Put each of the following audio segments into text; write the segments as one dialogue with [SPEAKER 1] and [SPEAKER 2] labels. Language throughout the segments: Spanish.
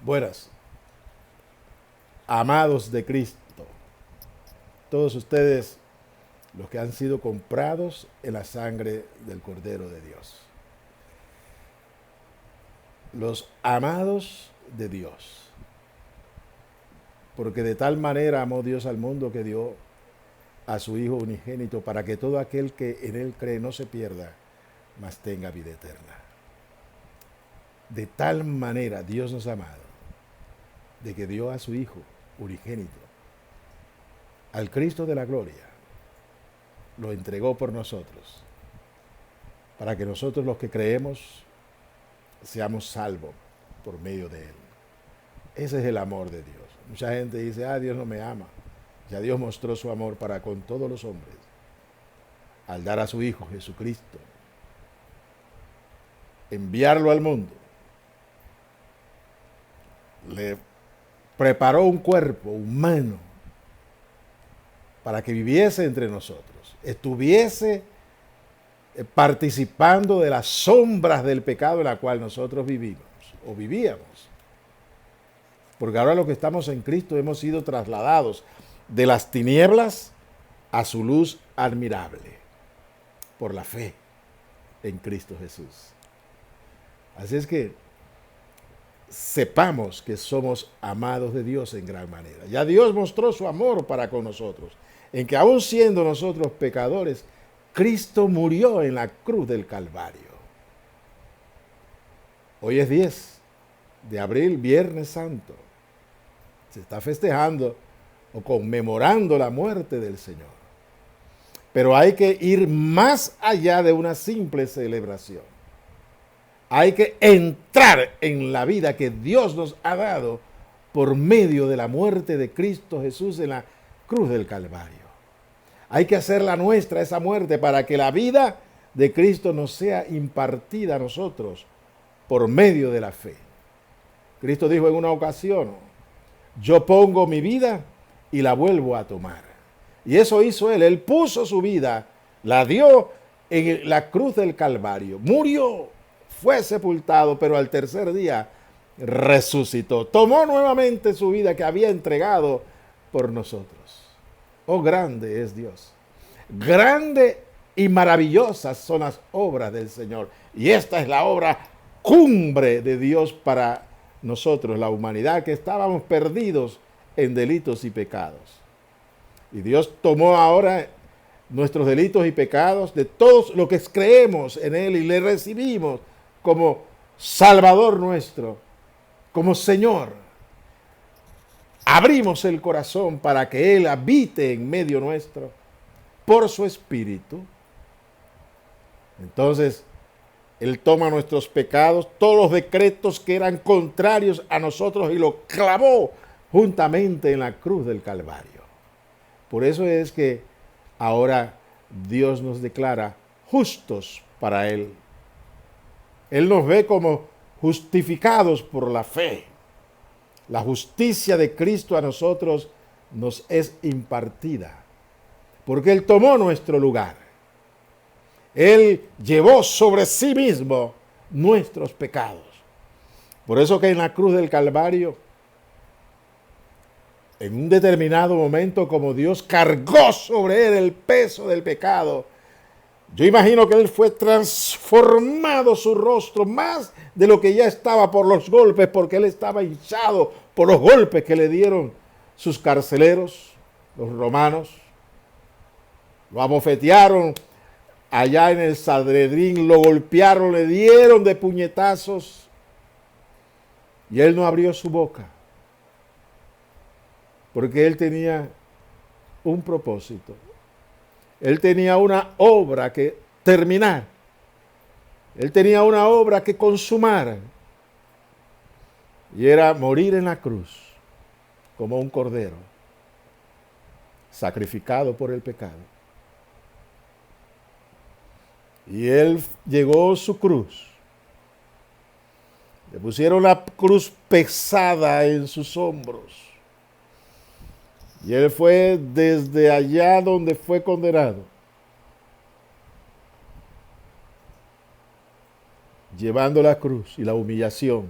[SPEAKER 1] Buenas, amados de Cristo, todos ustedes los que han sido comprados en la sangre del Cordero de Dios. Los amados de Dios. Porque de tal manera amó Dios al mundo que dio a su Hijo unigénito para que todo aquel que en Él cree no se pierda, mas tenga vida eterna. De tal manera Dios nos ha amado, de que dio a su Hijo unigénito, al Cristo de la gloria, lo entregó por nosotros, para que nosotros los que creemos seamos salvos por medio de Él. Ese es el amor de Dios. Mucha gente dice, Dios no me ama. Ya Dios mostró su amor para con todos los hombres, al dar a su Hijo Jesucristo, enviarlo al mundo. Le preparó un cuerpo humano para que viviese entre nosotros, estuviese participando de las sombras del pecado en la cual nosotros vivimos o vivíamos. Porque ahora los que estamos en Cristo hemos sido trasladados de las tinieblas a su luz admirable por la fe en Cristo Jesús. Así es que sepamos que somos amados de Dios en gran manera. Ya Dios mostró su amor para con nosotros, en que aun siendo nosotros pecadores, Cristo murió en la cruz del Calvario. Hoy es 10 de abril, Viernes Santo. Se está festejando o conmemorando la muerte del Señor. Pero hay que ir más allá de una simple celebración. Hay que entrar en la vida que Dios nos ha dado por medio de la muerte de Cristo Jesús en la cruz del Calvario. Hay que hacerla nuestra esa muerte para que la vida de Cristo nos sea impartida a nosotros por medio de la fe. Cristo dijo en una ocasión, yo pongo mi vida y la vuelvo a tomar. Y eso hizo Él. Él puso su vida, la dio en la cruz del Calvario. Murió, fue sepultado, pero al tercer día resucitó. Tomó nuevamente su vida que había entregado por nosotros. Oh, grande es Dios. Grande y maravillosas son las obras del Señor. Y esta es la obra cumbre de Dios para nosotros, la humanidad, que estábamos perdidos en delitos y pecados. Y Dios tomó ahora nuestros delitos y pecados de todos los que creemos en Él y le recibimos como Salvador nuestro, como Señor. Abrimos el corazón para que Él habite en medio nuestro por su Espíritu. Entonces, Él toma nuestros pecados, todos los decretos que eran contrarios a nosotros y lo clavó juntamente en la cruz del Calvario. Por eso es que ahora Dios nos declara justos para Él. Él nos ve como justificados por la fe. La justicia de Cristo a nosotros nos es impartida, porque Él tomó nuestro lugar. Él llevó sobre sí mismo nuestros pecados. Por eso que en la cruz del Calvario, en un determinado momento, como Dios cargó sobre Él el peso del pecado, yo imagino que Él fue transformado su rostro más de lo que ya estaba por los golpes, porque Él estaba hinchado por los golpes que le dieron sus carceleros, los romanos. Lo abofetearon allá en el Sanedrín, lo golpearon, le dieron de puñetazos y Él no abrió su boca, porque Él tenía un propósito. Él tenía una obra que terminar. Él tenía una obra que consumar. Y era morir en la cruz como un cordero, sacrificado por el pecado. Y Él llegó su cruz. Le pusieron la cruz pesada en sus hombros. Y Él fue desde allá donde fue condenado, llevando la cruz y la humillación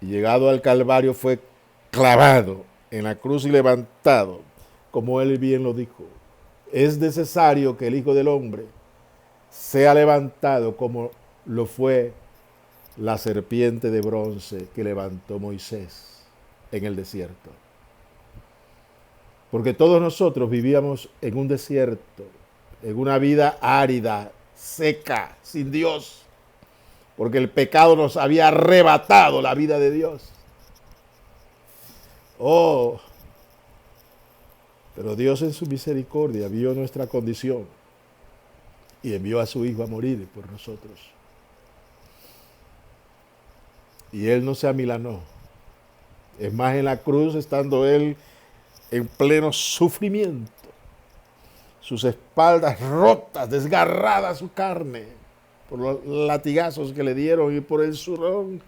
[SPEAKER 1] y llegado al Calvario fue clavado en la cruz y levantado, como él bien lo dijo. Es necesario que el Hijo del Hombre sea levantado como lo fue la serpiente de bronce que levantó Moisés en el desierto. Porque todos nosotros vivíamos en un desierto, en una vida árida, seca, sin Dios, porque el pecado nos había arrebatado la vida de Dios. Oh, pero Dios en su misericordia vio nuestra condición y envió a su Hijo a morir por nosotros. Y Él no se amilanó. Es más, en la cruz, estando Él en pleno sufrimiento, sus espaldas rotas, desgarrada su carne, por los latigazos que le dieron y por el zurrón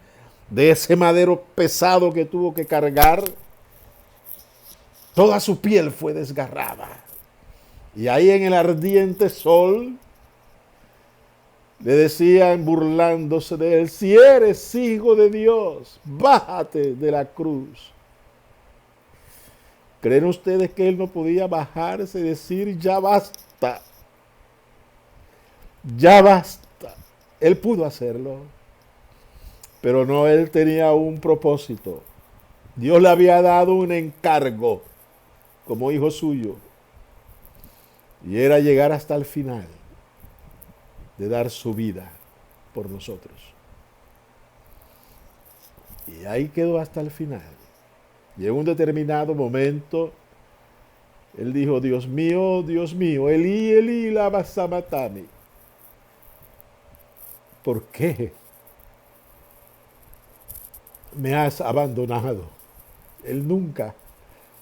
[SPEAKER 1] de ese madero pesado que tuvo que cargar, toda su piel fue desgarrada. Y ahí en el ardiente sol le decían, burlándose de él, si eres hijo de Dios, bájate de la cruz. ¿Creen ustedes que él no podía bajarse y decir, ya basta? Ya basta. Él pudo hacerlo, pero no, él tenía un propósito. Dios le había dado un encargo como hijo suyo, y era llegar hasta el final de dar su vida por nosotros. Y ahí quedó hasta el final. Y en un determinado momento, él dijo, Dios mío, Elí, Elí, lama sabachthani. ¿Por qué me has abandonado? Él nunca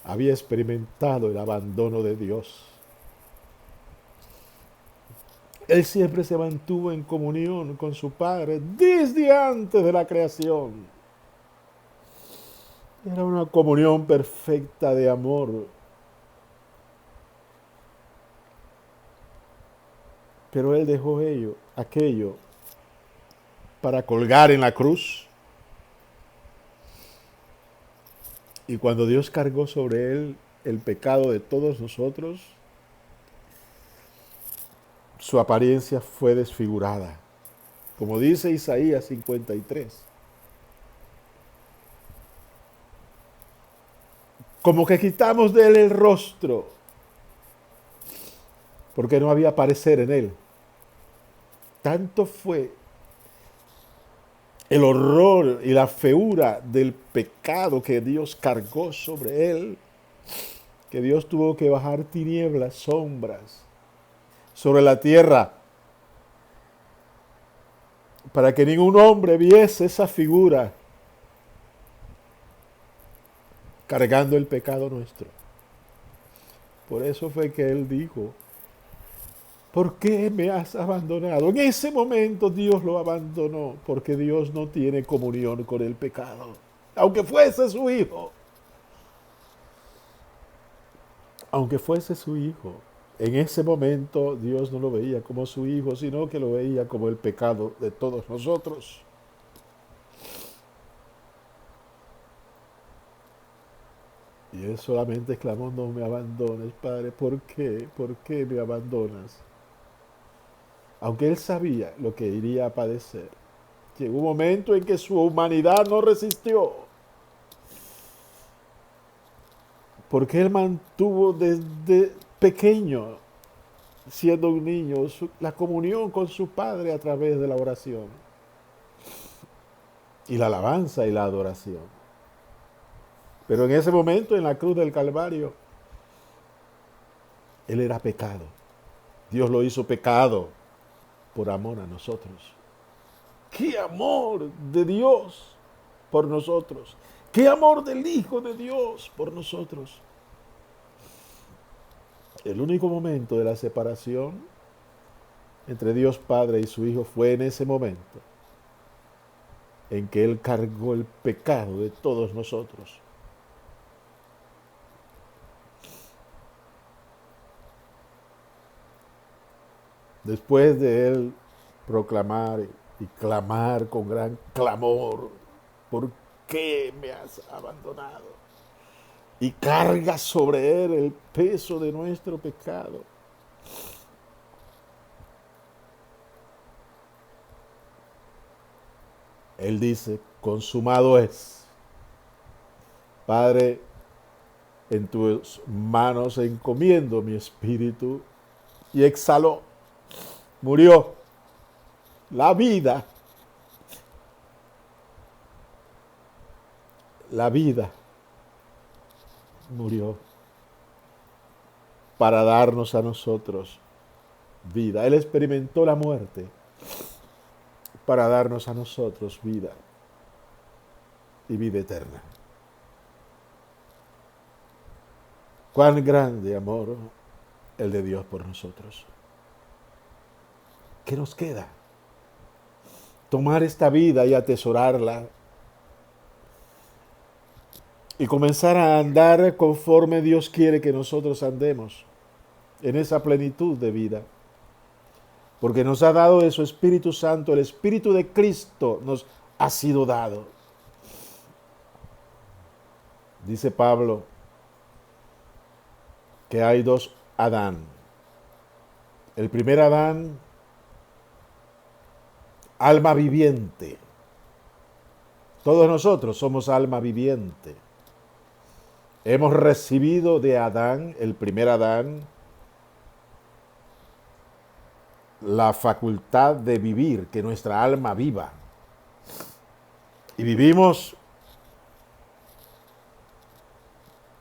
[SPEAKER 1] había experimentado el abandono de Dios. Él siempre se mantuvo en comunión con su Padre desde antes de la creación. Era una comunión perfecta de amor. Pero él dejó aquello, para colgar en la cruz. Y cuando Dios cargó sobre él el pecado de todos nosotros, su apariencia fue desfigurada. Como dice Isaías 53. Como que quitamos de él el rostro, porque no había parecer en él. Tanto fue el horror y la feura del pecado que Dios cargó sobre él, que Dios tuvo que bajar tinieblas, sombras sobre la tierra, para que ningún hombre viese esa figura cargando el pecado nuestro. Por eso fue que él dijo, ¿por qué me has abandonado? En ese momento Dios lo abandonó, porque Dios no tiene comunión con el pecado, aunque fuese su hijo. Aunque fuese su hijo, en ese momento Dios no lo veía como su hijo, sino que lo veía como el pecado de todos nosotros. Y él solamente exclamó, no me abandones, Padre, ¿por qué? ¿Por qué me abandonas? Aunque él sabía lo que iría a padecer, llegó un momento en que su humanidad no resistió, porque él mantuvo desde pequeño, siendo un niño, la comunión con su Padre a través de la oración y la alabanza y la adoración. Pero en ese momento, en la cruz del Calvario, él era pecado. Dios lo hizo pecado por amor a nosotros. ¡Qué amor de Dios por nosotros! ¡Qué amor del Hijo de Dios por nosotros! El único momento de la separación entre Dios Padre y su Hijo fue en ese momento en que Él cargó el pecado de todos nosotros. Después de Él proclamar y clamar con gran clamor, ¿por qué me has abandonado? Y carga sobre él el peso de nuestro pecado. Él dice, consumado es. Padre, en tus manos encomiendo mi espíritu. Y exhaló, murió. La vida murió para darnos a nosotros vida. Él experimentó la muerte para darnos a nosotros vida y vida eterna. Cuán grande amor el de Dios por nosotros. ¿Qué nos queda? Tomar esta vida y atesorarla y comenzar a andar conforme Dios quiere que nosotros andemos, en esa plenitud de vida. Porque nos ha dado de su Espíritu Santo, el Espíritu de Cristo nos ha sido dado. Dice Pablo que hay dos Adán. El primer Adán, alma viviente. Todos nosotros somos alma viviente. Hemos recibido de Adán, el primer Adán, la facultad de vivir, que nuestra alma viva. Y vivimos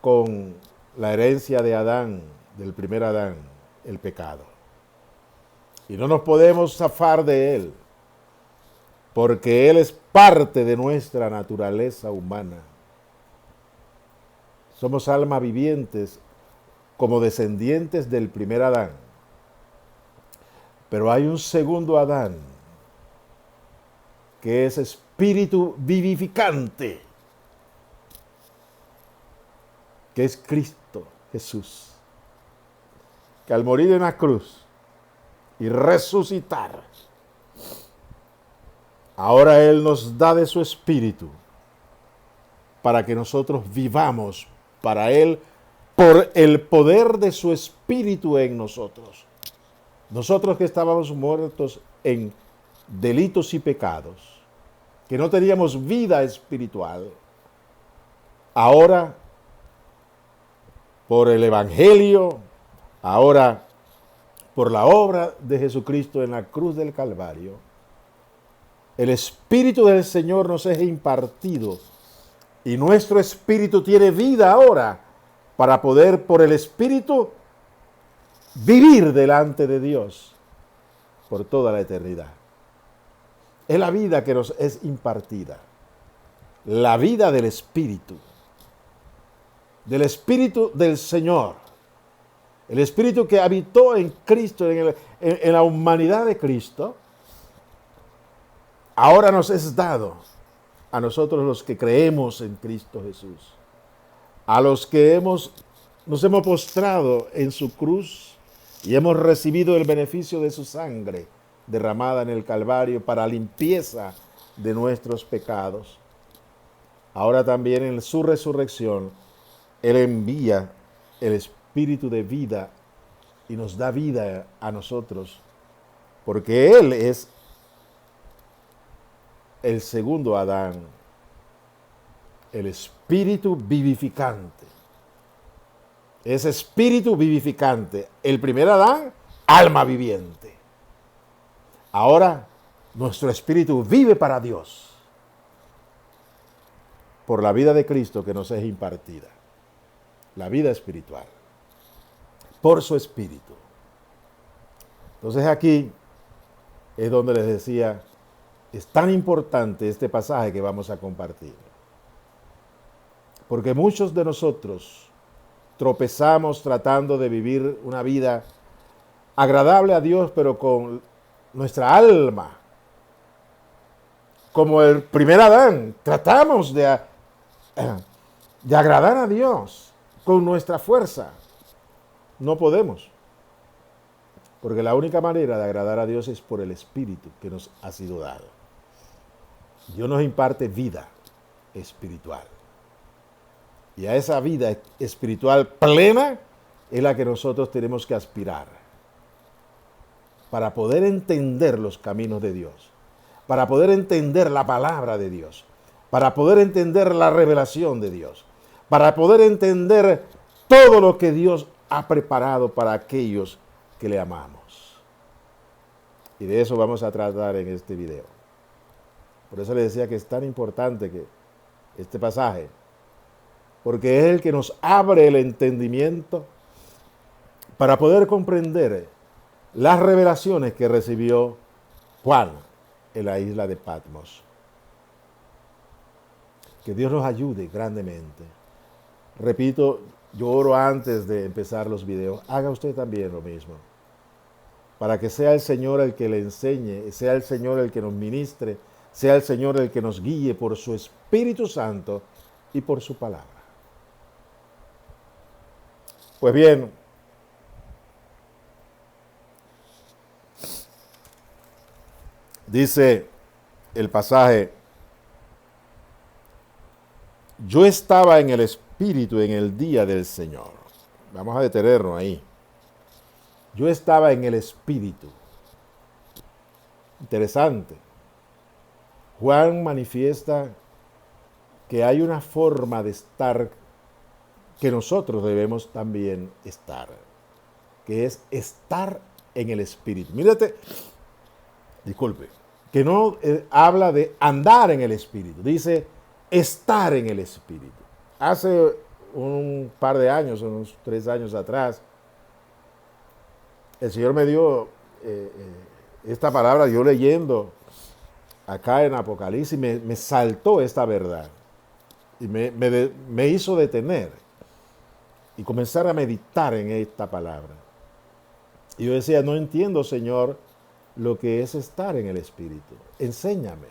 [SPEAKER 1] con la herencia de Adán, del primer Adán, el pecado. Y no nos podemos zafar de él, porque él es parte de nuestra naturaleza humana. Somos almas vivientes como descendientes del primer Adán. Pero hay un segundo Adán, que es espíritu vivificante, que es Cristo Jesús, que al morir en la cruz y resucitar, ahora Él nos da de su espíritu para que nosotros vivamos para Él por el poder de su espíritu en nosotros. Nosotros que estábamos muertos en delitos y pecados, que no teníamos vida espiritual, ahora por el Evangelio, ahora por la obra de Jesucristo en la cruz del Calvario, el Espíritu del Señor nos es impartido y nuestro espíritu tiene vida ahora para poder por el Espíritu vivir delante de Dios por toda la eternidad. Es la vida que nos es impartida, la vida del Espíritu del Señor, el Espíritu que habitó en Cristo, en la humanidad de Cristo, ahora nos es dado a nosotros los que creemos en Cristo Jesús, a los que nos hemos postrado en su cruz y hemos recibido el beneficio de su sangre derramada en el Calvario para limpieza de nuestros pecados. Ahora también en su resurrección, Él envía el Espíritu de vida y nos da vida a nosotros, porque Él es el segundo Adán, el Espíritu vivificante. Es Espíritu vivificante. El primer Adán, alma viviente. Ahora, nuestro espíritu vive para Dios por la vida de Cristo que nos es impartida. La vida espiritual. Por su espíritu. Entonces aquí es donde les decía, es tan importante este pasaje que vamos a compartir. Porque muchos de nosotros tropezamos tratando de vivir una vida agradable a Dios, pero con nuestra alma. Como el primer Adán, tratamos de agradar a Dios con nuestra fuerza. No podemos. Porque la única manera de agradar a Dios es por el Espíritu que nos ha sido dado. Dios nos imparte vida. espiritual. Y a esa vida espiritual plena es la que nosotros tenemos que aspirar para poder entender los caminos de Dios, para poder entender la palabra de Dios, para poder entender la revelación de Dios, para poder entender todo lo que Dios ha preparado para aquellos que le amamos. Y de eso vamos a tratar en este video. Por eso le decía que es tan importante que este pasaje, porque es el que nos abre el entendimiento para poder comprender las revelaciones que recibió Juan en la isla de Patmos. Que Dios nos ayude grandemente. Repito, yo oro antes de empezar los videos. Haga usted también lo mismo. Para que sea el Señor el que le enseñe, sea el Señor el que nos ministre, sea el Señor el que nos guíe por su Espíritu Santo y por su palabra. Pues bien, dice el pasaje: yo estaba en el Espíritu en el día del Señor. Vamos a detenernos ahí. Yo estaba en el Espíritu. Interesante. Juan manifiesta que hay una forma de estar que nosotros debemos también estar, que es estar en el Espíritu. Mírate, disculpe, que no habla de andar en el Espíritu, dice estar en el Espíritu. Hace un par de años, unos 3 años atrás, el Señor me dio esta palabra, yo leyendo acá en Apocalipsis, me saltó esta verdad y me hizo detener y comenzar a meditar en esta palabra. Y yo decía, no entiendo, Señor, lo que es estar en el Espíritu. Enséñame.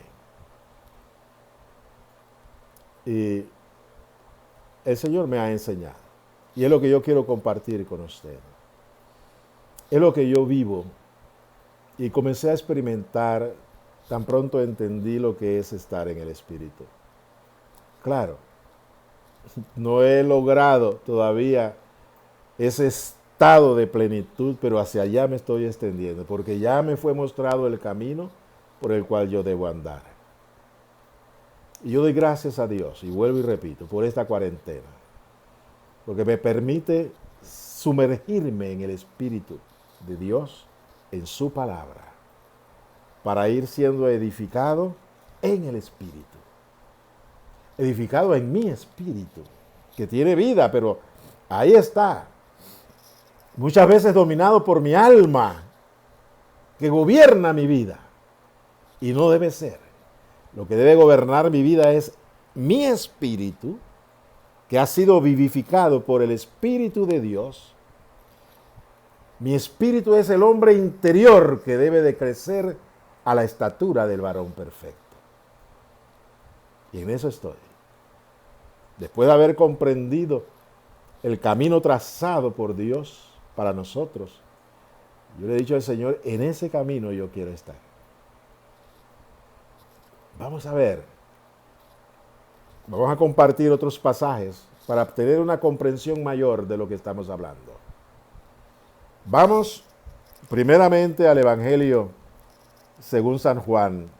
[SPEAKER 1] Y el Señor me ha enseñado. Y es lo que yo quiero compartir con usted. Es lo que yo vivo. Y comencé a experimentar, tan pronto entendí lo que es estar en el Espíritu. Claro, no he logrado todavía ese estado de plenitud, pero hacia allá me estoy extendiendo, porque ya me fue mostrado el camino por el cual yo debo andar. Y yo doy gracias a Dios, y vuelvo y repito, por esta cuarentena, porque me permite sumergirme en el Espíritu de Dios, en su palabra, para ir siendo edificado en el Espíritu. Edificado en mi espíritu, que tiene vida, pero ahí está. Muchas veces dominado por mi alma, que gobierna mi vida. Y no debe ser. Lo que debe gobernar mi vida es mi espíritu, que ha sido vivificado por el Espíritu de Dios. Mi espíritu es el hombre interior que debe de crecer a la estatura del varón perfecto. Y en eso estoy. Después de haber comprendido el camino trazado por Dios para nosotros, yo le he dicho al Señor, en ese camino yo quiero estar. Vamos a ver. Vamos a compartir otros pasajes para obtener una comprensión mayor de lo que estamos hablando. Vamos primeramente al Evangelio según San Juan,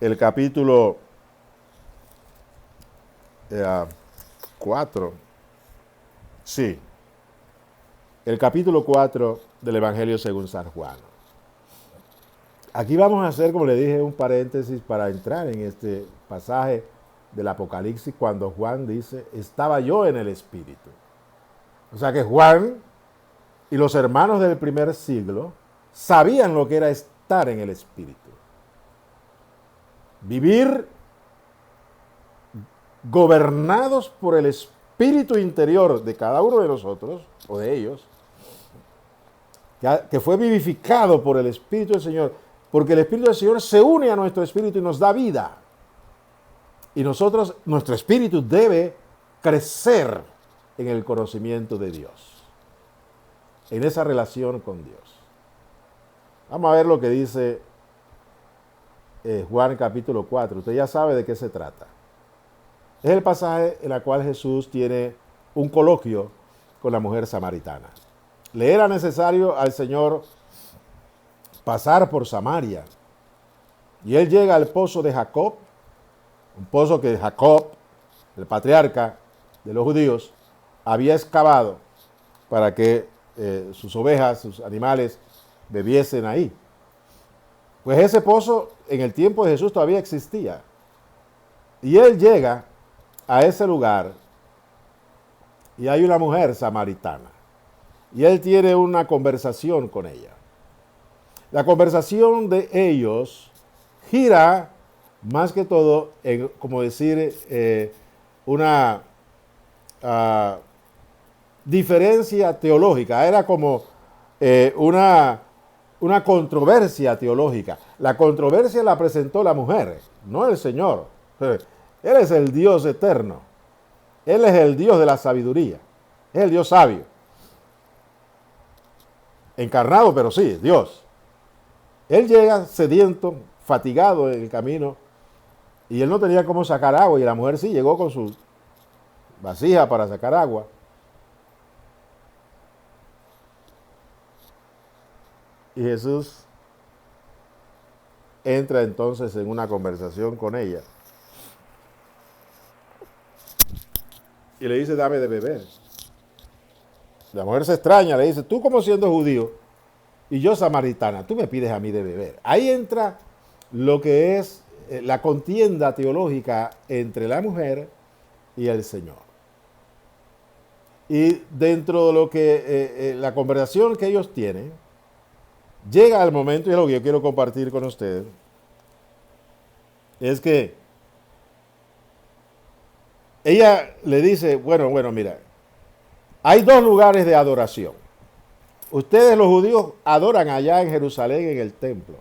[SPEAKER 1] el capítulo 4. Sí, el capítulo 4 del Evangelio según San Juan. Aquí vamos a hacer, como le dije, un paréntesis para entrar en este pasaje del Apocalipsis cuando Juan dice, estaba yo en el Espíritu. O sea que Juan y los hermanos del primer siglo sabían lo que era estar en el Espíritu. Vivir gobernados por el espíritu interior de cada uno de nosotros, o de ellos, que fue vivificado por el Espíritu del Señor, porque el Espíritu del Señor se une a nuestro espíritu y nos da vida. Y nosotros, nuestro espíritu debe crecer en el conocimiento de Dios, en esa relación con Dios. Vamos a ver lo que dice Juan capítulo 4. Usted ya sabe de qué se trata. Es el pasaje en el cual Jesús tiene un coloquio con la mujer samaritana. Le era necesario al Señor pasar por Samaria. Y él llega al pozo de Jacob, un pozo que Jacob, el patriarca de los judíos, había excavado para que sus ovejas, sus animales, bebiesen ahí. Pues ese pozo en el tiempo de Jesús todavía existía. Y él llega a ese lugar y hay una mujer samaritana. Y él tiene una conversación con ella. La conversación de ellos gira más que todo en, como decir, una diferencia teológica. Era como una controversia teológica. La controversia la presentó la mujer, no el Señor. Él es el Dios eterno. Él es el Dios de la sabiduría. Es el Dios sabio. Encarnado, pero sí, Dios. Él llega sediento, fatigado en el camino, y él no tenía cómo sacar agua, y la mujer sí llegó con su vasija para sacar agua. Y Jesús entra entonces en una conversación con ella. Y le dice, dame de beber. La mujer se extraña, le dice, tú como siendo judío y yo samaritana, tú me pides a mí de beber. Ahí entra lo que es la contienda teológica entre la mujer y el Señor. Y dentro de lo que la conversación que ellos tienen, llega el momento, y es lo que yo quiero compartir con ustedes, es que ella le dice, bueno, mira, hay dos lugares de adoración. Ustedes los judíos adoran allá en Jerusalén en el templo.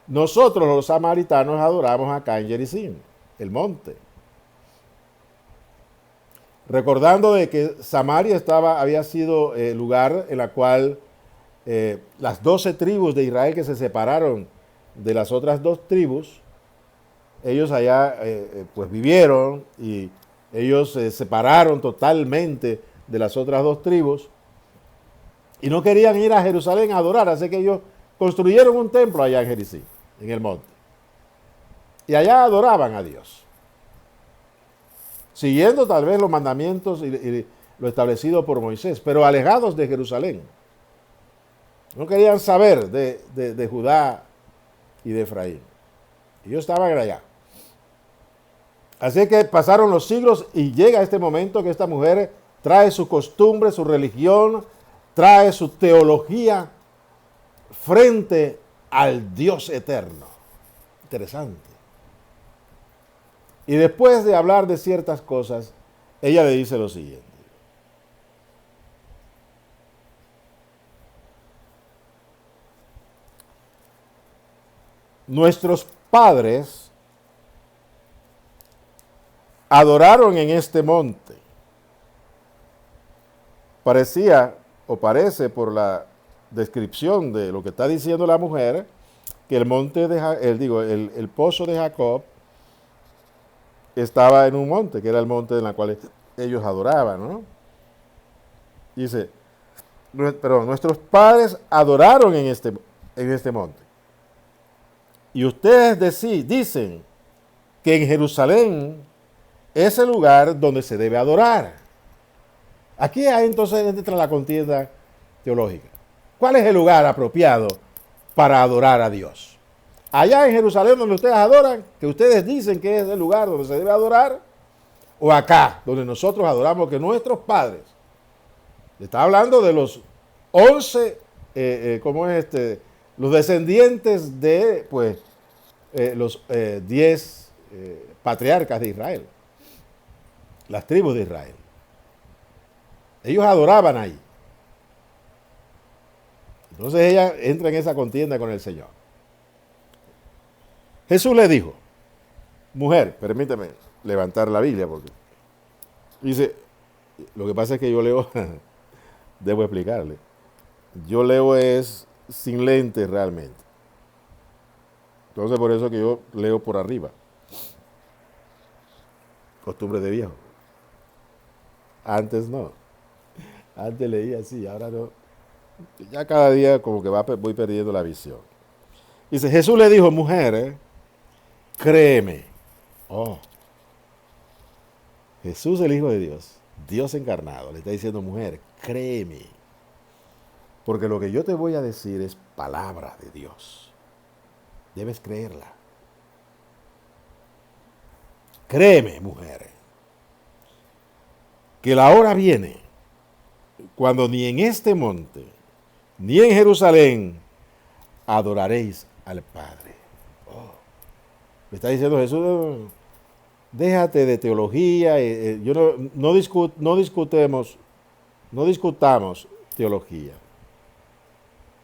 [SPEAKER 1] Nosotros los samaritanos adoramos acá en Gerizim, el monte. Recordando de que Samaria había sido el lugar en el cual las 12 tribus de Israel que se separaron de las otras 2 tribus, ellos allá pues vivieron y ellos se separaron totalmente de las otras 2 tribus y no querían ir a Jerusalén a adorar, así que ellos construyeron un templo allá en Jericim, en el monte. Y allá adoraban a Dios, siguiendo tal vez los mandamientos y lo establecido por Moisés, pero alejados de Jerusalén. No querían saber de Judá y de Efraín. Ellos estaban allá. Así que pasaron los siglos y llega este momento que esta mujer trae su costumbre, su religión, trae su teología frente al Dios eterno. Interesante. Y después de hablar de ciertas cosas, ella le dice lo siguiente. Nuestros padres adoraron en este monte. Parecía, o parece por la descripción de lo que está diciendo la mujer, que el monte el pozo de Jacob estaba en un monte, que era el monte en el cual ellos adoraban, ¿no? Dice, pero nuestros padres adoraron en este monte. Y ustedes dicen que en Jerusalén es el lugar donde se debe adorar. Aquí hay entonces entra la contienda teológica. ¿Cuál es el lugar apropiado para adorar a Dios? Allá en Jerusalén donde ustedes adoran, que ustedes dicen que es el lugar donde se debe adorar, o acá, donde nosotros adoramos, que nuestros padres, está hablando de los 11, los descendientes de, pues, los 10 patriarcas de Israel, las tribus de Israel. Ellos adoraban ahí. Entonces ella entra en esa contienda con el Señor. Jesús le dijo, mujer, permíteme levantar la Biblia porque dice, lo que pasa es que yo leo, debo explicarle, yo leo es sin lentes realmente. Entonces por eso que yo leo por arriba. Costumbre de viejo. Antes no. Antes leía así, ahora no. Ya cada día como que voy perdiendo la visión. Dice, Jesús le dijo, mujer, créeme. Oh, Jesús el Hijo de Dios, Dios encarnado, le está diciendo, mujer, créeme. Porque lo que yo te voy a decir es palabra de Dios. Debes creerla. Créeme, mujer, que la hora viene cuando ni en este monte, ni en Jerusalén, adoraréis al Padre. Oh. Me está diciendo Jesús, déjate de teología, no discutamos teología.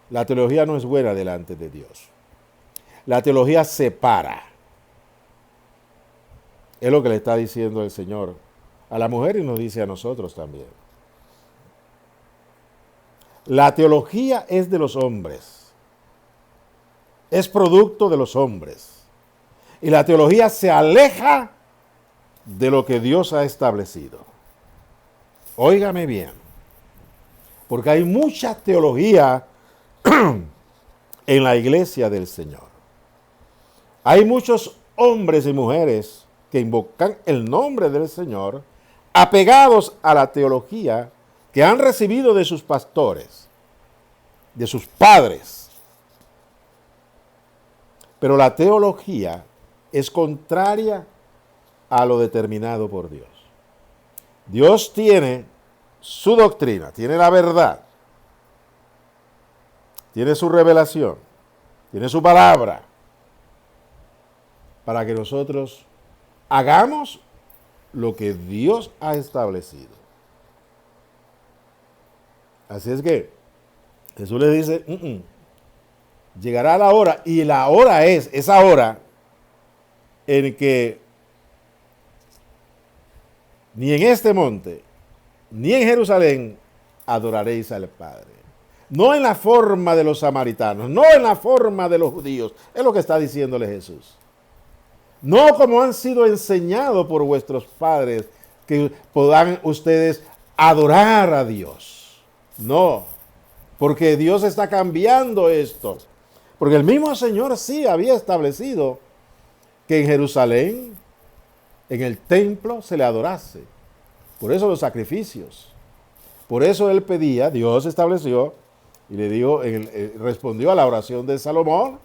[SPEAKER 1] La teología no es buena delante de Dios. La teología separa. Es lo que le está diciendo el Señor a la mujer y nos dice a nosotros también. La teología es de los hombres. Es producto de los hombres. Y la teología se aleja de lo que Dios ha establecido. Óigame bien. Porque hay mucha teología en la iglesia del Señor. Hay muchos hombres y mujeres que invocan el nombre del Señor, apegados a la teología que han recibido de sus pastores, de sus padres. Pero la teología es contraria a lo determinado por Dios. Dios tiene su doctrina, tiene la verdad, tiene su revelación, tiene su palabra, para que nosotros hagamos lo que Dios ha establecido. Así es que Jesús le dice, llegará la hora, y la hora es esa hora en que ni en este monte, ni en Jerusalén adoraréis al Padre. No en la forma de los samaritanos, no en la forma de los judíos, es lo que está diciéndole Jesús. No como han sido enseñados por vuestros padres, que puedan ustedes adorar a Dios. No, porque Dios está cambiando esto. Porque el mismo Señor sí había establecido que en Jerusalén, en el templo, se le adorase. Por eso los sacrificios. Por eso él pedía, Dios estableció, y le dijo, respondió a la oración de Salomón,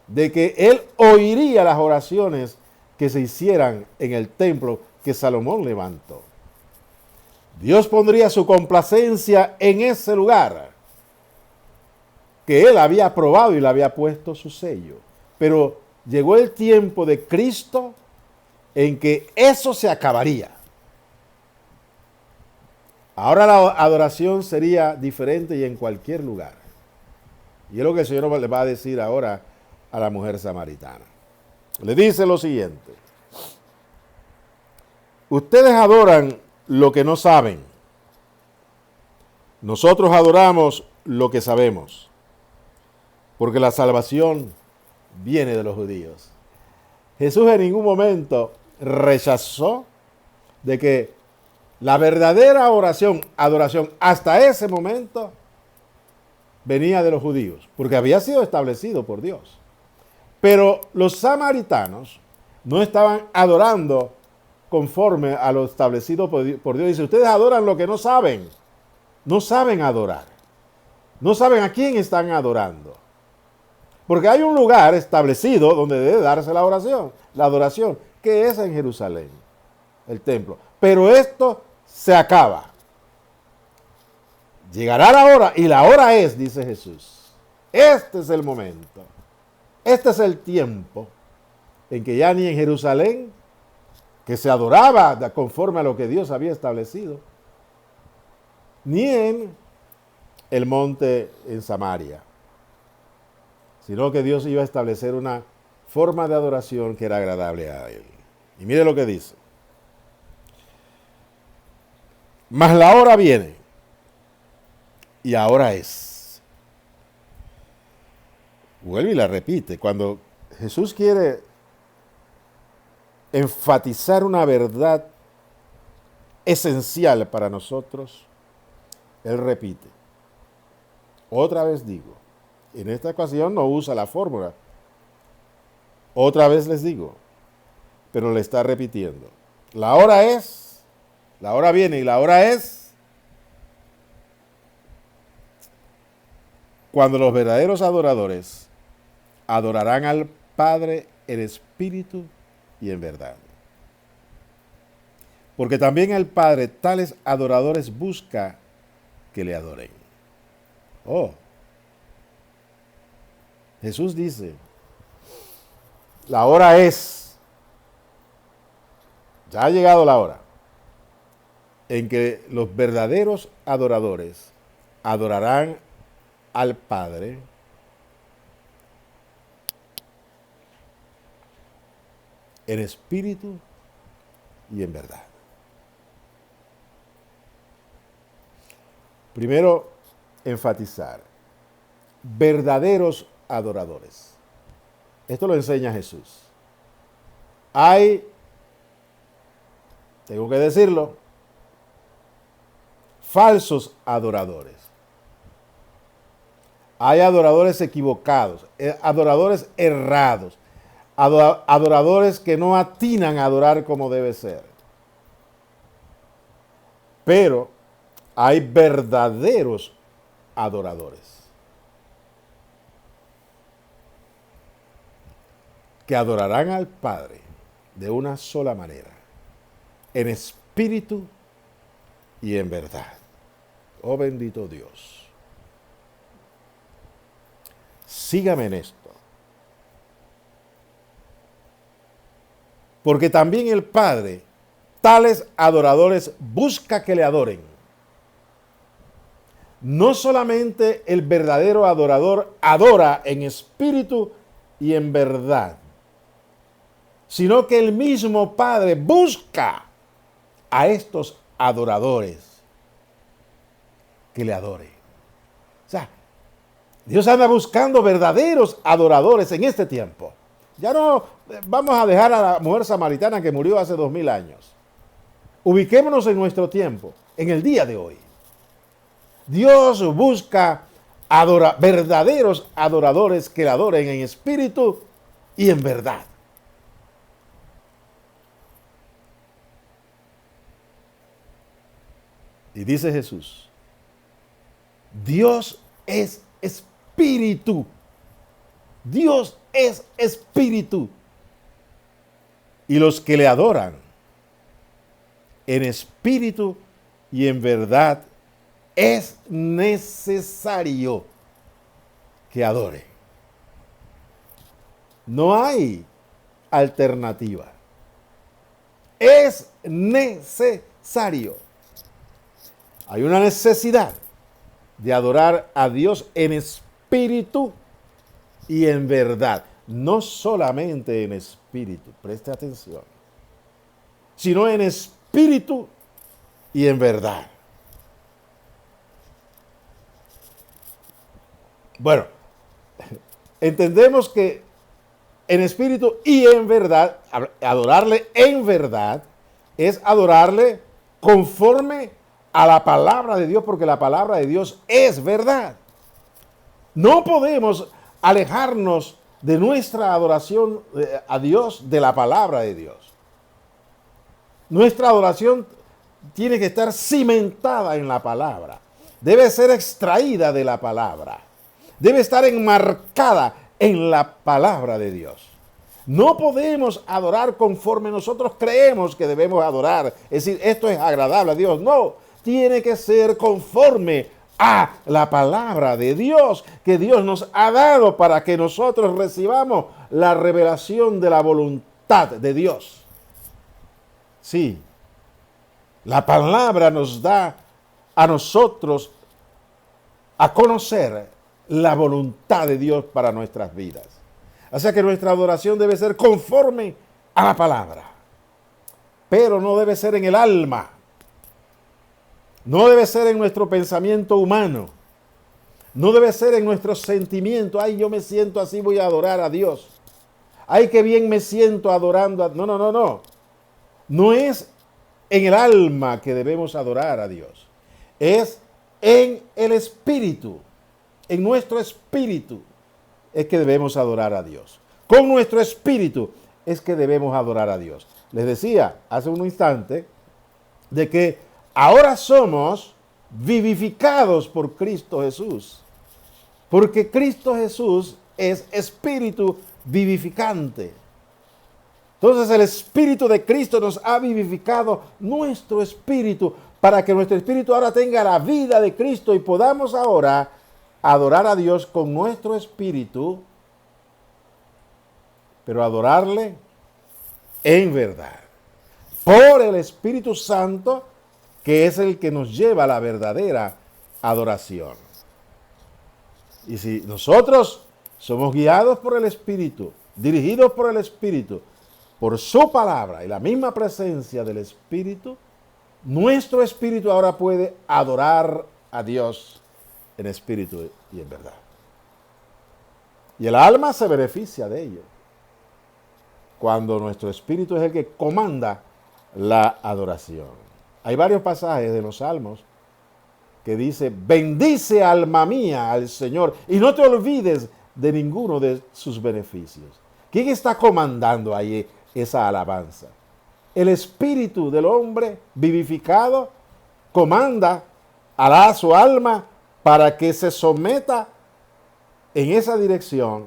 [SPEAKER 1] de que él oiría las oraciones que se hicieran en el templo que Salomón levantó. Dios pondría su complacencia en ese lugar que él había aprobado y le había puesto su sello. Pero llegó el tiempo de Cristo en que eso se acabaría. Ahora la adoración sería diferente y en cualquier lugar. Y es lo que el Señor le va a decir ahora a la mujer samaritana. Le dice lo siguiente: ustedes adoran lo que no saben. Nosotros adoramos lo que sabemos, porque la salvación viene de los judíos. Jesús en ningún momento rechazó de que la verdadera adoración, hasta ese momento venía de los judíos, porque había sido establecido por Dios. Pero los samaritanos no estaban adorando conforme a lo establecido por Dios. Dice, ustedes adoran lo que no saben. No saben adorar. No saben a quién están adorando. Porque hay un lugar establecido donde debe darse la oración, la adoración, que es en Jerusalén, el templo. Pero esto se acaba. Llegará la hora, y la hora es, dice Jesús. Este es el momento. Este es el tiempo en que ya ni en Jerusalén, que se adoraba conforme a lo que Dios había establecido, ni en el monte en Samaria, sino que Dios iba a establecer una forma de adoración que era agradable a Él. Y mire lo que dice. Mas la hora viene, y ahora es. Vuelve y la repite. Cuando Jesús quiere enfatizar una verdad esencial para nosotros, Él repite. Otra vez digo, en esta ocasión no usa la fórmula. Otra vez les digo, pero le está repitiendo. La hora es, la hora viene y la hora es cuando los verdaderos adoradores adorarán al Padre en espíritu y en verdad. Porque también el Padre tales adoradores busca que le adoren. Oh, Jesús dice, la hora es, ya ha llegado la hora, en que los verdaderos adoradores adorarán al Padre en espíritu y en verdad. Primero, enfatizar, verdaderos adoradores. Esto lo enseña Jesús. Hay, tengo que decirlo, falsos adoradores. Hay adoradores equivocados, adoradores errados, adoradores que no atinan a adorar como debe ser. Pero hay verdaderos adoradores que adorarán al Padre de una sola manera, en espíritu y en verdad. Oh bendito Dios. Sígame en esto. Porque también el Padre, tales adoradores, busca que le adoren. No solamente el verdadero adorador adora en espíritu y en verdad, sino que el mismo Padre busca a estos adoradores que le adoren. O sea, Dios anda buscando verdaderos adoradores en este tiempo. Ya no vamos a dejar a la mujer samaritana que murió hace 2000 años. Ubiquémonos en nuestro tiempo, en el día de hoy. Dios busca verdaderos adoradores que le adoren en espíritu y en verdad. Y dice Jesús, Dios es espíritu. Dios es espíritu. Y los que le adoran en espíritu y en verdad es necesario que adoren. No hay alternativa. Es necesario. Hay una necesidad de adorar a Dios en espíritu y en verdad. No solamente en espíritu, preste atención, sino en espíritu y en verdad. Bueno, entendemos que en espíritu y en verdad, adorarle en verdad, es adorarle conforme a la palabra de Dios, porque la palabra de Dios es verdad. No podemos alejarnos de nuestra adoración a Dios de la palabra de Dios. Nuestra adoración tiene que estar cimentada en la palabra. Debe ser extraída de la palabra. Debe estar enmarcada en la palabra de Dios. No podemos adorar conforme nosotros creemos que debemos adorar. Es decir, esto es agradable a Dios. No, tiene que ser conforme a la palabra de Dios que Dios nos ha dado para que nosotros recibamos la revelación de la voluntad de Dios. Sí, la palabra nos da a nosotros a conocer la voluntad de Dios para nuestras vidas. O sea que nuestra adoración debe ser conforme a la palabra, pero no debe ser en el alma. No debe ser en nuestro pensamiento humano. No debe ser en nuestros sentimientos. Ay, yo me siento así, voy a adorar a Dios. Ay, qué bien me siento adorando. No. No es en el alma que debemos adorar a Dios. Es en el espíritu, en nuestro espíritu es que debemos adorar a Dios. Con nuestro espíritu es que debemos adorar a Dios. Les decía hace un instante de que ahora somos vivificados por Cristo Jesús. Porque Cristo Jesús es espíritu vivificante. Entonces el Espíritu de Cristo nos ha vivificado nuestro espíritu para que nuestro espíritu ahora tenga la vida de Cristo y podamos ahora adorar a Dios con nuestro espíritu, pero adorarle en verdad, por el Espíritu Santo, que es el que nos lleva a la verdadera adoración. Y si nosotros somos guiados por el Espíritu, dirigidos por el Espíritu, por su palabra y la misma presencia del Espíritu, nuestro espíritu ahora puede adorar a Dios en espíritu y en verdad. Y el alma se beneficia de ello, cuando nuestro espíritu es el que comanda la adoración. Hay varios pasajes de los Salmos que dice: bendice alma mía al Señor y no te olvides de ninguno de sus beneficios. ¿Quién está comandando ahí esa alabanza? El espíritu del hombre vivificado comanda a su alma para que se someta en esa dirección.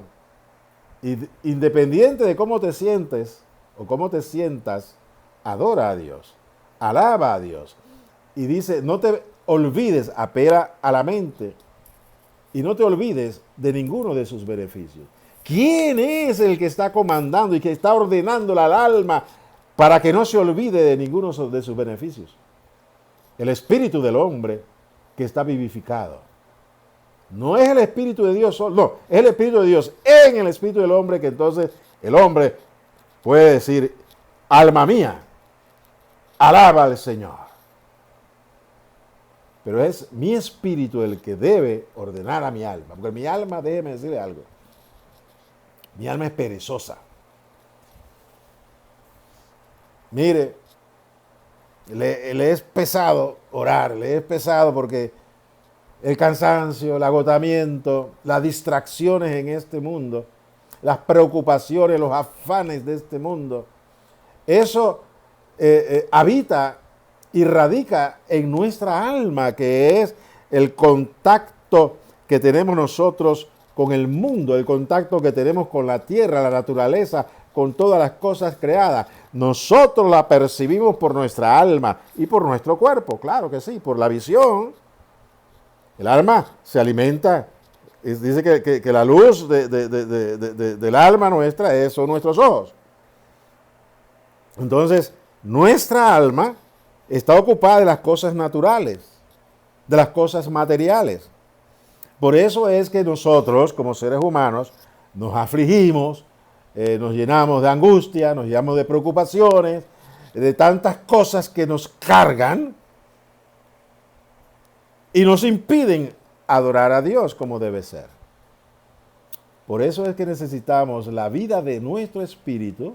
[SPEAKER 1] Independiente de cómo te sientes o cómo te sientas, adora a Dios, alaba a Dios. Y dice, no te olvides, apela a la mente, y no te olvides de ninguno de sus beneficios. ¿Quién es el que está comandando y que está ordenándole al alma para que no se olvide de ninguno de sus beneficios? El espíritu del hombre que está vivificado. No es el espíritu de Dios solo, no, es el espíritu de Dios en el espíritu del hombre, que entonces el hombre puede decir: alma mía, alaba al Señor. Pero es mi espíritu el que debe ordenar a mi alma, porque mi alma, déjeme decirle algo, mi alma es perezosa. Mire, le es pesado orar, le es pesado porque el cansancio, el agotamiento, las distracciones en este mundo, las preocupaciones, los afanes de este mundo, eso habita y radica en nuestra alma, que es el contacto que tenemos nosotros con el mundo, el contacto que tenemos con la tierra, la naturaleza, con todas las cosas creadas. Nosotros la percibimos por nuestra alma y por nuestro cuerpo, claro que sí, por la visión. El alma se alimenta, dice que la luz del alma nuestra son nuestros ojos. Entonces, nuestra alma está ocupada de las cosas naturales, de las cosas materiales. Por eso es que nosotros, como seres humanos, nos afligimos, nos llenamos de angustia, nos llenamos de preocupaciones, de tantas cosas que nos cargan y nos impiden adorar a Dios como debe ser. Por eso es que necesitamos la vida de nuestro espíritu,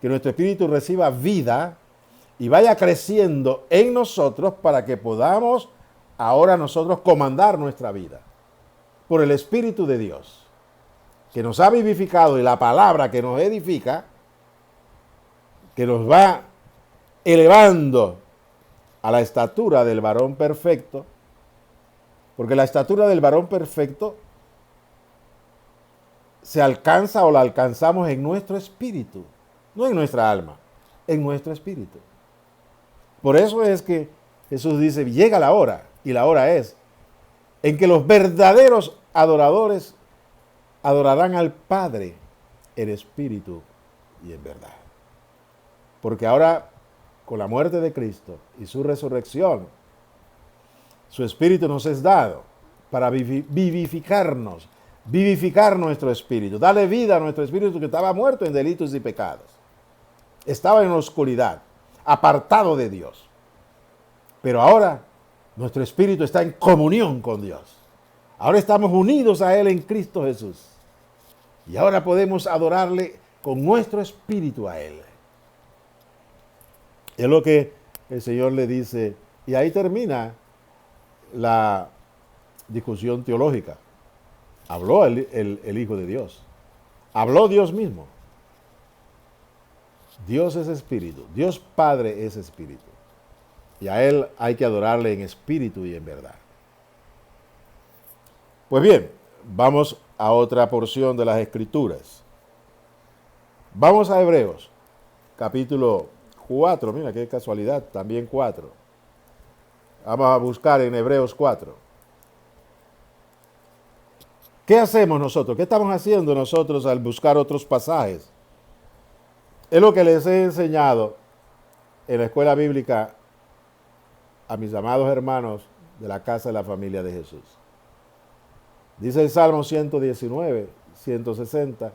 [SPEAKER 1] que nuestro espíritu reciba vida y vaya creciendo en nosotros para que podamos ahora nosotros comandar nuestra vida por el Espíritu de Dios, que nos ha vivificado, y la palabra que nos edifica, que nos va elevando a la estatura del varón perfecto, porque la estatura del varón perfecto se alcanza o la alcanzamos en nuestro espíritu, no en nuestra alma, en nuestro espíritu. Por eso es que Jesús dice: llega la hora, y la hora es en que los verdaderos adoradores adorarán al Padre en espíritu y en verdad. Porque ahora, con la muerte de Cristo y su resurrección, su espíritu nos es dado para vivificarnos, vivificar nuestro espíritu, darle vida a nuestro espíritu que estaba muerto en delitos y pecados. Estaba en la oscuridad, apartado de Dios. Pero ahora nuestro espíritu está en comunión con Dios. Ahora estamos unidos a Él en Cristo Jesús. Y ahora podemos adorarle con nuestro espíritu a Él. Es lo que el Señor le dice, y ahí termina la discusión teológica. Habló el Hijo de Dios. Habló Dios mismo. Dios es espíritu. Dios Padre es espíritu. Y a Él hay que adorarle en espíritu y en verdad. Pues bien, vamos a otra porción de las Escrituras. Vamos a Hebreos, capítulo 4. Mira qué casualidad, también 4. Vamos a buscar en Hebreos 4. ¿Qué hacemos nosotros? ¿Qué estamos haciendo nosotros al buscar otros pasajes? Es lo que les he enseñado en la escuela bíblica a mis amados hermanos de la casa de la familia de Jesús. Dice el Salmo 119, 160,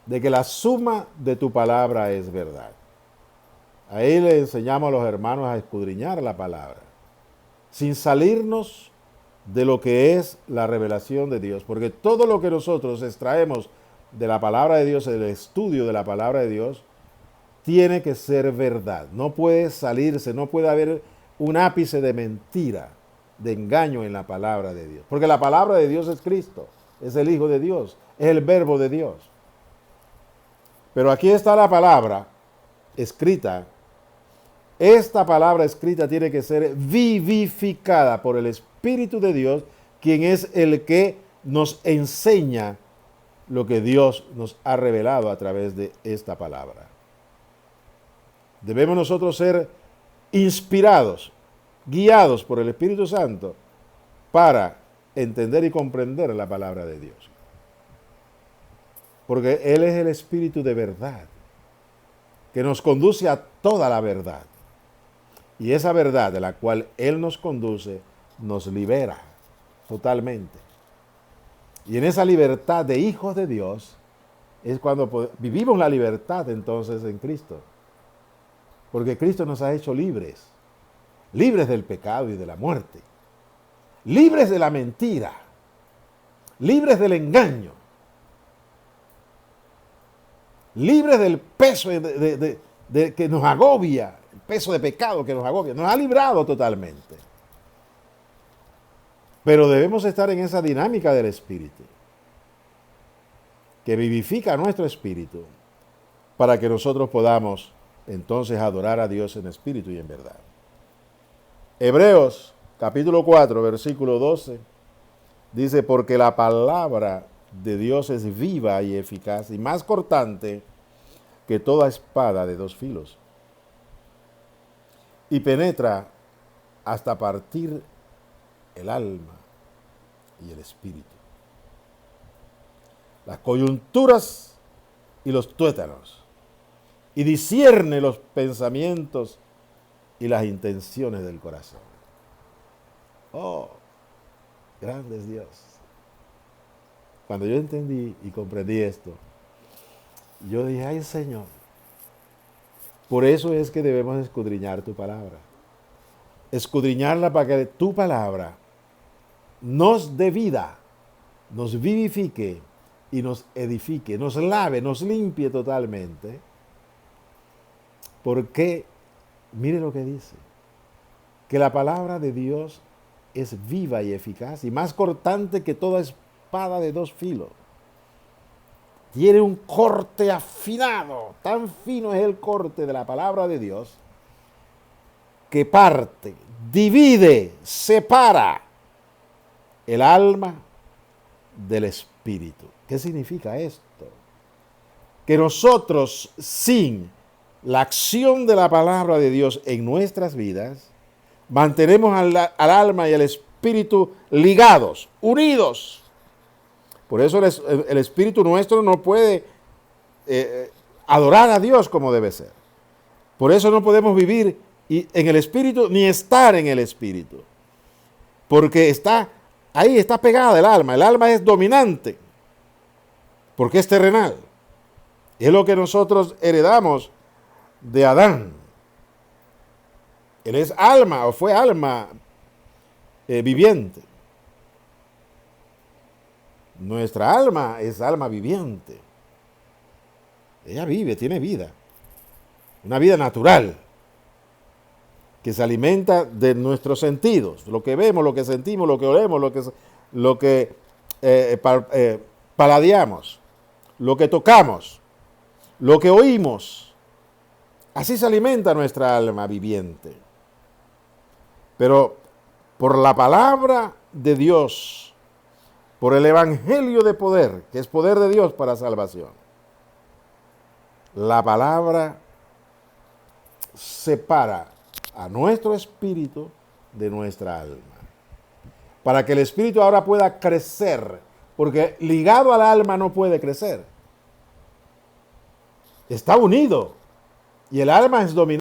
[SPEAKER 1] de que la suma de tu palabra es verdad. Ahí le enseñamos a los hermanos a escudriñar la palabra, sin salirnos de lo que es la revelación de Dios, porque todo lo que nosotros extraemos de la palabra de Dios, el estudio de la palabra de Dios, tiene que ser verdad. No puede salirse, no puede haber un ápice de mentira, de engaño en la palabra de Dios. Porque la palabra de Dios es Cristo, es el Hijo de Dios, es el Verbo de Dios. Pero aquí está la palabra escrita. Esta palabra escrita tiene que ser vivificada por el Espíritu de Dios, quien es el que nos enseña lo que Dios nos ha revelado a través de esta palabra. Debemos nosotros ser inspirados, guiados por el Espíritu Santo para entender y comprender la palabra de Dios. Porque Él es el Espíritu de verdad, que nos conduce a toda la verdad. Y esa verdad de la cual Él nos conduce, nos libera totalmente. Y en esa libertad de hijos de Dios, es cuando vivimos la libertad entonces en Cristo. Porque Cristo nos ha hecho libres, libres del pecado y de la muerte, libres de la mentira, libres del engaño, libres del peso de que nos agobia, el peso de pecado que nos agobia, nos ha librado totalmente. Pero debemos estar en esa dinámica del Espíritu, que vivifica nuestro espíritu, para que nosotros podamos entonces adorar a Dios en espíritu y en verdad. Hebreos capítulo 4, versículo 12, dice, porque la palabra de Dios es viva y eficaz y más cortante que toda espada de dos filos, y penetra hasta partir el alma y el espíritu, las coyunturas y los tuétanos, y discierne los pensamientos y las intenciones del corazón. Oh, grande es Dios. Cuando yo entendí y comprendí esto, yo dije, ay Señor, por eso es que debemos escudriñar tu palabra. Escudriñarla para que tu palabra nos dé vida, nos vivifique y nos edifique, nos lave, nos limpie totalmente. Porque, mire lo que dice, que la palabra de Dios es viva y eficaz y más cortante que toda espada de dos filos. Tiene un corte afinado, tan fino es el corte de la palabra de Dios, que parte, divide, separa el alma del espíritu. ¿Qué significa esto? Que nosotros, sin la acción de la palabra de Dios en nuestras vidas, mantenemos al alma y al espíritu ligados, unidos. Por eso el espíritu nuestro no puede adorar a Dios como debe ser. Por eso no podemos vivir en el espíritu ni estar en el espíritu. Porque está ahí, está pegada el alma. El alma es dominante porque es terrenal. Es lo que nosotros heredamos de Adán. Él es alma o fue alma viviente. Nuestra alma es alma viviente. Ella vive, tiene vida. Una vida natural. que se alimenta de nuestros sentidos, lo que vemos, lo que sentimos, lo que olemos, lo que paladeamos, lo que tocamos, lo que oímos. Así se alimenta nuestra alma viviente. Pero por la palabra de Dios, por el evangelio de poder, que es poder de Dios para salvación, la palabra separa a nuestro espíritu de nuestra alma. Para que el espíritu ahora pueda crecer, porque ligado al alma no puede crecer. Está unido y el alma es dominante.